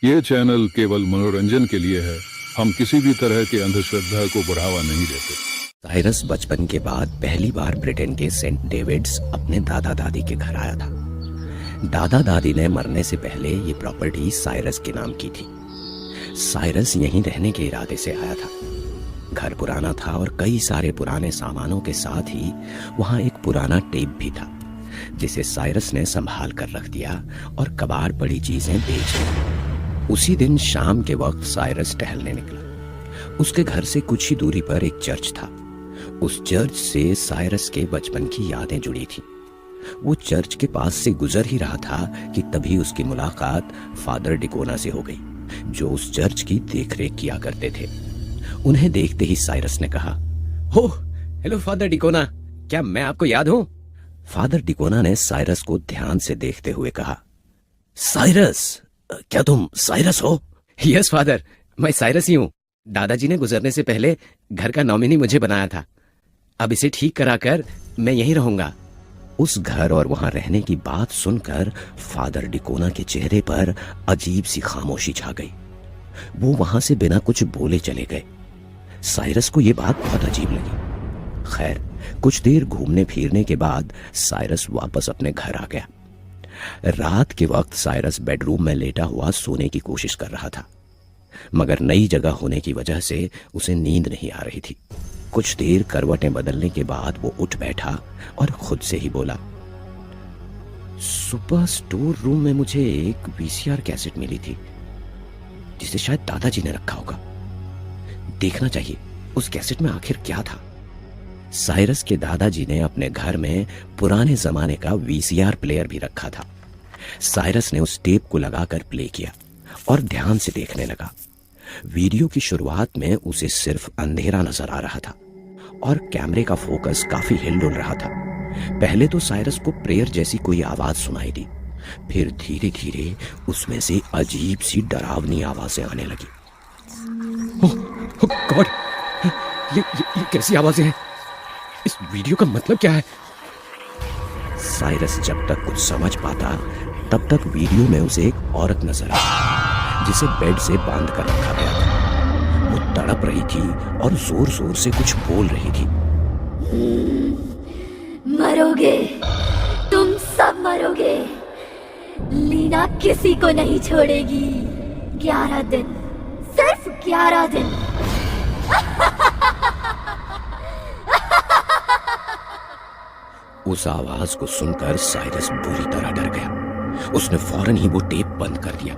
ये चैनल केवल मनोरंजन के लिए है। हम किसी भी तरह की अंधश्रद्धा को बढ़ावा नहीं देते। साइरस बचपन के बाद पहली बार ब्रिटेन के सेंट डेविड्स अपने दादा दादी के घर आया था। दादा दादी ने मरने से पहले ये प्रॉपर्टी साइरस के नाम की थी। साइरस यहीं रहने के इरादे से आया था। घर पुराना था और कई सारे पुराने सामानों के साथ ही वहां एक पुराना टेप भी था, जिसे साइरस ने संभाल कर रख दिया और कबाड़ पड़ी चीजें बेच दी। उसी दिन शाम के वक्त साइरस टहलने निकला। उसके घर से कुछ ही दूरी पर एक चर्च था। उस चर्च से साइरस के बचपन की यादें जुड़ी थी। वो चर्च के पास से गुजर ही रहा था कि तभी उसकी मुलाकात फादर डिकोना से हो गई, जो उस चर्च की देखरेख किया करते थे। उन्हें देखते ही साइरस ने कहा, हो हेलो फादर डिकोना, क्या मैं आपको याद हूं? फादर डिकोना ने साइरस को ध्यान से देखते हुए कहा, साइरस, क्या तुम साइरस हो? यस फादर, मैं साइरस ही हूं। दादाजी ने गुजरने से पहले घर का नॉमिनी मुझे बनाया था। अब इसे ठीक कराकर मैं यहीं रहूंगा। उस घर और वहां रहने की बात सुनकर फादर डिकोना के चेहरे पर अजीब सी खामोशी छा गई। वो वहां से बिना कुछ बोले चले गए। साइरस को यह बात बहुत अजीब लगी। खैर, कुछ देर घूमने फिरने के बाद साइरस वापस अपने घर आ गया। रात के वक्त साइरस बेडरूम में लेटा हुआ सोने की कोशिश कर रहा था, मगर नई जगह होने की वजह से उसे नींद नहीं आ रही थी। कुछ देर करवटें बदलने के बाद वो उठ बैठा और खुद से ही बोला, सुबह स्टोर रूम में मुझे एक वीसीआर कैसेट मिली थी, जिसे शायद दादाजी ने रखा होगा। देखना चाहिए उस कैसेट में आखिर क्या था। साइरस के दादाजी ने अपने घर में पुराने जमाने का वीसीआर प्लेयर भी रखा था। साइरस ने उस टेप को लगाकर प्ले किया और ध्यान से देखने लगा। वीडियो की शुरुआत में उसे सिर्फ अंधेरा नजर आ रहा था और कैमरे का फोकस काफी हिलडुल रहा था। पहले तो साइरस को प्रेयर जैसी कोई आवाज सुनाई दी, फिर धीरे धीरे उसमें से अजीब सी डरावनी आवाजें आने लगी। ओह गॉड, ये कैसी आवाजें हैं? इस वीडियो का मतलब क्या है? साइरस जब तक कुछ समझ पाता तब तक वीडियो में उसे एक औरत नजर आई, जिसे बेड से बांध कर रखा गया था। वो तड़प रही थी और जोर जोर से कुछ बोल रही थी। मरोगे, तुम सब मरोगे। लीना किसी को नहीं छोड़ेगी। 11 दिन, सिर्फ 11 दिन। उस आवाज को सुनकर साइरस बुरी तरह डर गया। उसने फौरन ही वो टेप बंद कर दिया,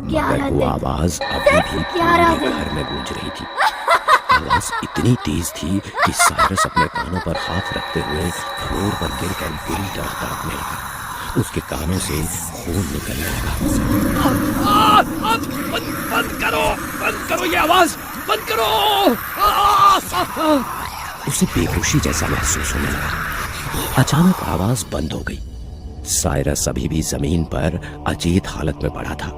मगर वो आवाज अभी भी पूरे घर में गूंज रही थी। आवाज इतनी तेज थी कि साइरस अपने कानों पर हाथ रखते हुए फ्लोर पर गिरकर बुरी तरह तड़पने लगा। उसके कानों से खून निकलने लगा। बंद करो ये आवाज, बंद करो। उसे बेहोशी जैसा महसूस होने लगा। अचानक आवाज बंद हो गई। साइरस अभी भी जमीन पर अचेत हालत में पड़ा था।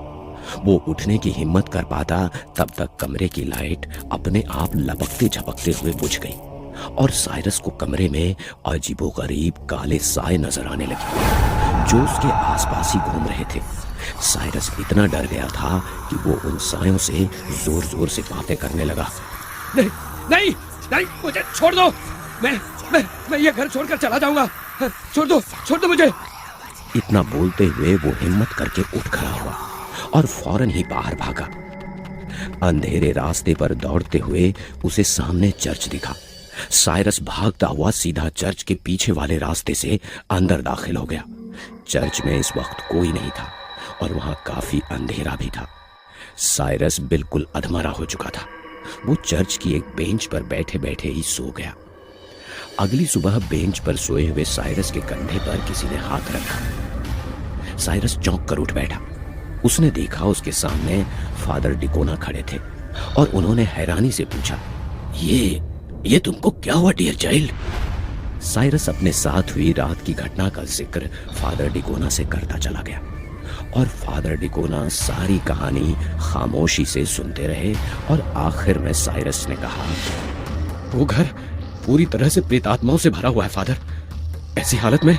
वो उठने की हिम्मत कर पाता तब तक कमरे की लाइट अपने आप लपकते झपकते हुए बुझ गई और साइरस को कमरे में अजीबोगरीब काले साए नजर आने लगे, जो उसके आसपास ही घूम रहे थे। साइरस इतना डर गया था कि वो उन सायों से जोर जोर से बातें करने लगा। नहीं नहीं नहीं, मुझे छोड़ दो। मैं ये घर छोड़कर चला जाऊंगा। छोड़ दो मुझे। इतना बोलते हुए वो हिम्मत करके उठ खड़ा हुआ और फौरन ही बाहर भागा। अंधेरे रास्ते पर दौड़ते हुए उसे सामने चर्च दिखा। साइरस भागता हुआ सीधा चर्च के पीछे वाले रास्ते से अंदर दाखिल हो गया। चर्च में इस वक्त कोई नहीं था और वहां काफी अंधेरा भी था। साइरस बिल्कुल अधमरा हो चुका था। वो चर्च की एक बेंच पर बैठे बैठे ही सो गया। अगली सुबह बेंच पर सोए हुए साइरस के कंधे पर किसी ने हाथ रखा। साइरस चौंक कर उठ बैठा। उसने देखा उसके सामने फादर डिकोना खड़े थे और उन्होंने हैरानी से पूछा, ये तुमको क्या हुआ डियर चाइल्ड? साइरस अपने साथ हुई रात की घटना का जिक्र फादर डिकोना से करता चला गया और फादर डिकोना सारी कहानी खामोशी से सुनते रहे और आखिर में साइरस ने कहा, वो घर पूरी तरह से प्रेतात्माओं से भरा हुआ है फादर। ऐसी हालत में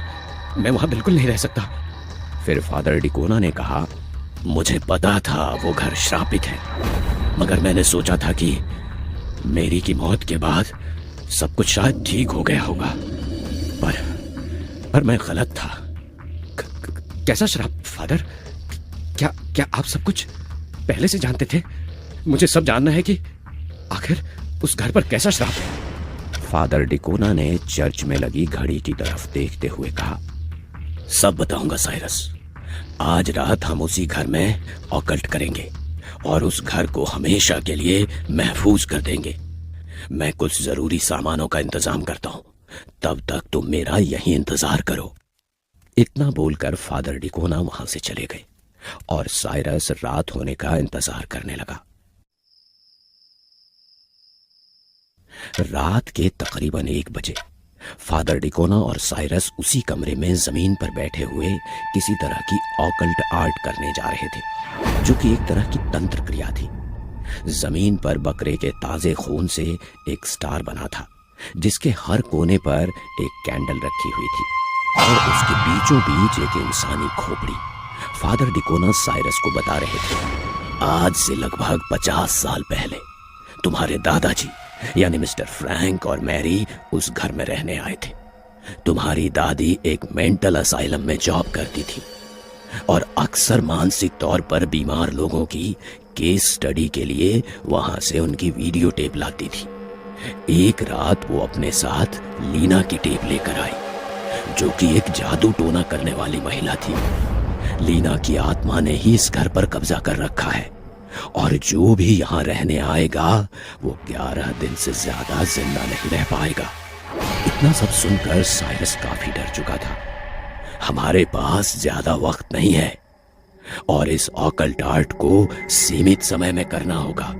मैं वहां बिल्कुल नहीं रह सकता। फिर फादर डिकोना ने कहा, मुझे पता था वो घर श्रापित है, मगर मैंने सोचा था कि मेरी की मौत के बाद सब कुछ शायद ठीक हो गया होगा। पर मैं गलत था। कैसा श्राप फादर? क्या आप सब कुछ पहले से जानते थे? मुझे सब जानना है कि आखिर उस घर पर कैसा श्राप है। फादर डिकोना ने चर्च में लगी घड़ी की तरफ देखते हुए कहा, सब बताऊंगा साइरस। आज रात हम उसी घर में ऑकल्ट करेंगे और उस घर को हमेशा के लिए महफूज कर देंगे। मैं कुछ जरूरी सामानों का इंतजाम करता हूं, तब तक तुम मेरा यही इंतजार करो। इतना बोलकर फादर डिकोना वहां से चले गए और साइरस रात होने का इंतजार करने लगा। रात के तकरीबन 1 बजे फादर डिकोना और साइरस उसी कमरे में जमीन पर बैठे हुए किसी तरह की ऑकल्ट आर्ट करने जा रहे थे, जो कि एक तरह की तंत्र क्रिया थी। जमीन पर बकरे के ताजे खून से एक स्टार बना था, जिसके हर कोने पर एक कैंडल रखी हुई थी और उसके बीचों बीच एक इंसानी खोपड़ी। फादर डिकोना साइरस को बता रहे थे, आज से लगभग 50 साल पहले तुम्हारे दादाजी यानी मिस्टर फ्रैंक और मैरी उस घर में रहने आए थे। तुम्हारी दादी एक मेंटल असाइलम में जॉब करती थी और अक्सर मानसिक तौर पर बीमार लोगों की केस स्टडी के लिए वहां से उनकी वीडियो टेप लाती थी। एक रात वो अपने साथ लीना की टेप लेकर आई, जो कि एक जादू टोना करने वाली महिला थी। लीना की आत्मा ने ही इस घर पर कब्जा कर रखा है और जो भी यहाँ रहने आएगा वो 11 दिन से ज्यादा जिंदा नहीं रह पाएगा। इतना सब सुनकर साइरस काफी डर चुका था। हमारे पास ज्यादा वक्त नहीं है और इस ऑकल्ट आर्ट को सीमित समय में करना होगा।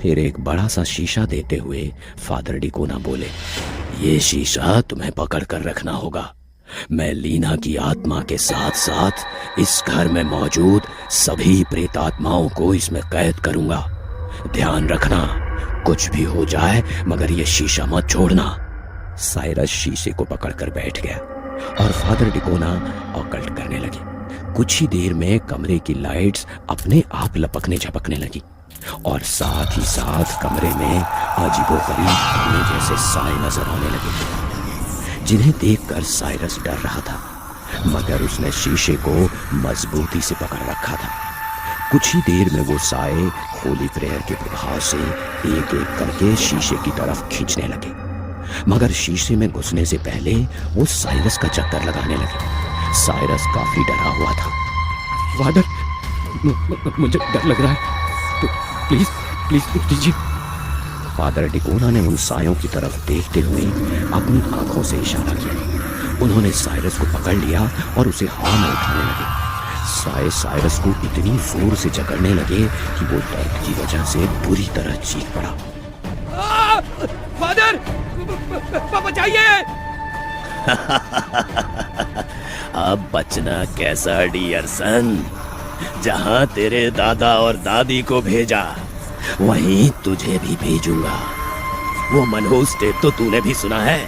फिर एक बड़ा सा शीशा देते हुए फादर डिकोना बोले, ये शीशा तुम्हें पकड़ कर रखना होगा। मैं लीना की आत्मा के साथ साथ इस घर में मौजूद सभी प्रेतात्माओं को इसमें कैद करूंगा। ध्यान रखना, कुछ भी हो जाए मगर ये शीशा मत छोड़ना। साइरस शीशे को पकड़कर बैठ गया और फादर डिकोना ऑकल्ट करने लगे। कुछ ही देर में कमरे की लाइट्स अपने आप लपकने झपकने लगी और साथ ही साथ कमरे में अजीबोगरीब धुएं जैसे साए नजर आने लगे, जिन्हें देखकर साइरस डर रहा था, मगर उसने शीशे को मजबूती से पकड़ रखा था। कुछ ही देर में वो साए होली प्रेयर के प्रभाव से एक एक करके शीशे की तरफ खींचने लगे, मगर शीशे में घुसने से पहले वो साइरस का चक्कर लगाने लगे। साइरस काफी डरा हुआ था। फादर, मुझे डर लग रहा है, तो प्लीज प्लीज रुक दीजिए। फादर डिकोना ने उन सायों की तरफ देखते हुए अपनी आंखों से इशारा किया। उन्होंने साइरस को पकड़ लिया और उसे हवा में उठाने लगे। साए साइरस को इतनी जोर से जकड़ने लगे कि वो दर्द की वजह से बुरी तरह चीख पड़ा। फादर, बचाइए! अब बचना कैसा डियर सन? जहां तेरे दादा और दादी को भेजा वहीं तुझे भी भेजूंगा। वो मनहूस टेप तो तूने भी सुना है।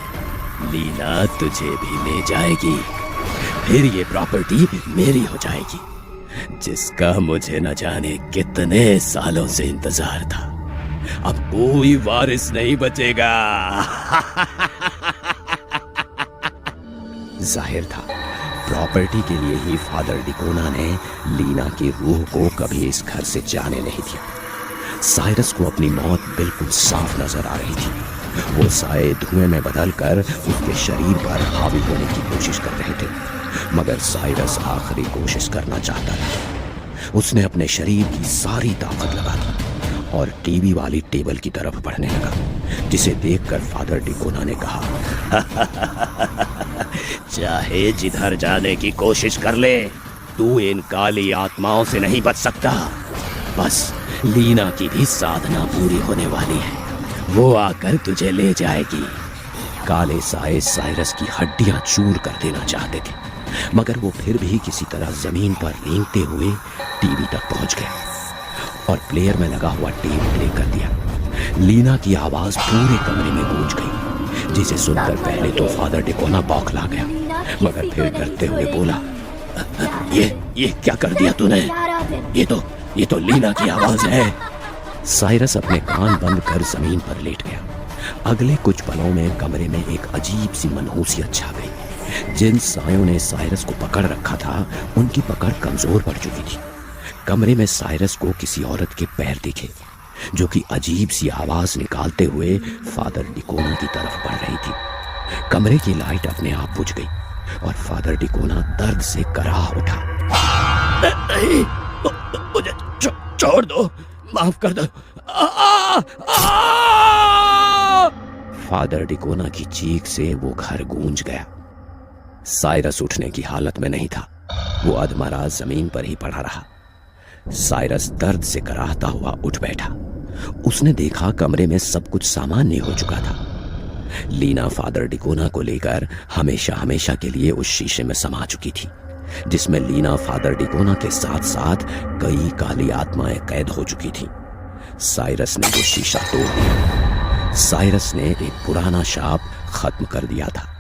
लीना तुझे भी ले जाएगी, फिर ये प्रॉपर्टी मेरी हो जाएगी, जिसका मुझे न जाने कितने सालों से इंतजार था। अब कोई वारिस नहीं बचेगा। जाहिर था प्रॉपर्टी के लिए ही फादर डिकोना ने लीना की रूह को कभी इस घर से जाने नहीं दिया। साइरस को अपनी मौत बिल्कुल साफ नजर आ रही थी। वो साए धुएं में बदलकर उसके शरीर पर हावी होने की कोशिश कर रहे थे, मगर साइरस आखिरी कोशिश करना चाहता था। उसने अपने शरीर की सारी ताकत लगा दी और टीवी वाली टेबल की तरफ बढ़ने लगा, जिसे देखकर फादर डिकोना ने कहा, चाहे जिधर जाने की कोशिश कर ले, तू इन काली आत्माओं से नहीं बच सकता। बस लीना की भी साधना पूरी होने वाली है, वो आकर तुझे ले जाएगी। काले साए साइरस की हड्डियां चूर कर देना चाहते थे, मगर वो फिर भी किसी तरह जमीन पर रेंगते हुए टीवी तक पहुंच गया और प्लेयर में लगा हुआ टेप प्ले कर दिया। लीना की आवाज पूरे कमरे में गूंज गई, जिसे सुनकर पहले तो फादर डिकोना बौखला गया, मगर फिर डरते हुए बोला, ये क्या कर दिया तूने? 11 दिन। ये तो लीना की आवाज है। साइरस अपने कान बंद कर जमीन पर लेट गया। अगले कुछ पलों में कमरे में एक अजीब सी मनहूसियत छा गई। जिन सायों ने साइरस को पकड़ रखा था उनकी पकड़ कमजोर पड़ चुकी थी। कमरे में साइरस को किसी औरत के पैर दिखे जो कि अजीब सी आवाज निकालते हुए फादर डिकोना की तरफ बढ़ रही थी। कमरे की लाइट अपने आप बुझ गई और फादर डिकोना दर्द से कराह उठा। नहीं, मुझे छोड़ दो, माफ कर दो। फादर डिकोना की चीख से वो घर गूंज गया। साइरस उठने की हालत में नहीं था। वो अधमरा जमीन पर ही पड़ा रहा। साइरस दर्द से कराहता हुआ उठ बैठा। उसने देखा कमरे में सब कुछ सामान्य हो चुका था। लीना फादर डिकोना को लेकर हमेशा हमेशा के लिए उस शीशे में समा चुकी थी जिसमें लीना फादर डिकोना के साथ साथ कई काली आत्माएं कैद हो चुकी थी। साइरस ने वो शीशा तोड़ दिया। साइरस ने एक पुराना शाप खत्म कर दिया था।